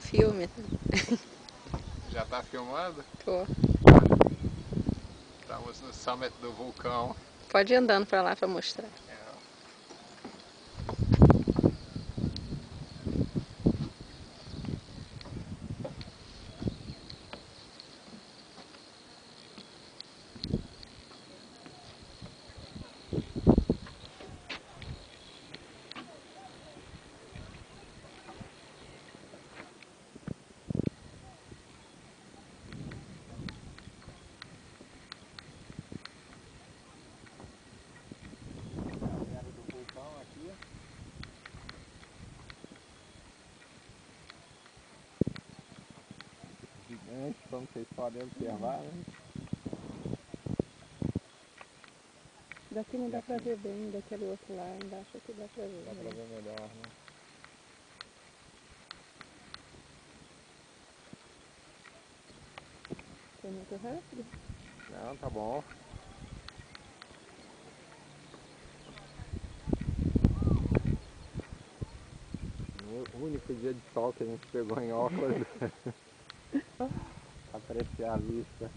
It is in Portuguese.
filme. Já tá filmando? Tô. Estamos no summit do vulcão. Pode ir andando pra lá pra mostrar. Do vulcão aqui. Gigante, como vocês podem observar, né? Daqui não dá pra ver bem, daquele outro lá embaixo aqui dá pra ver. Dá pra ver melhor, né? Foi muito rápido. Não, tá bom. O único dia de sol que a gente pegou em óculos. Apreciar a vista.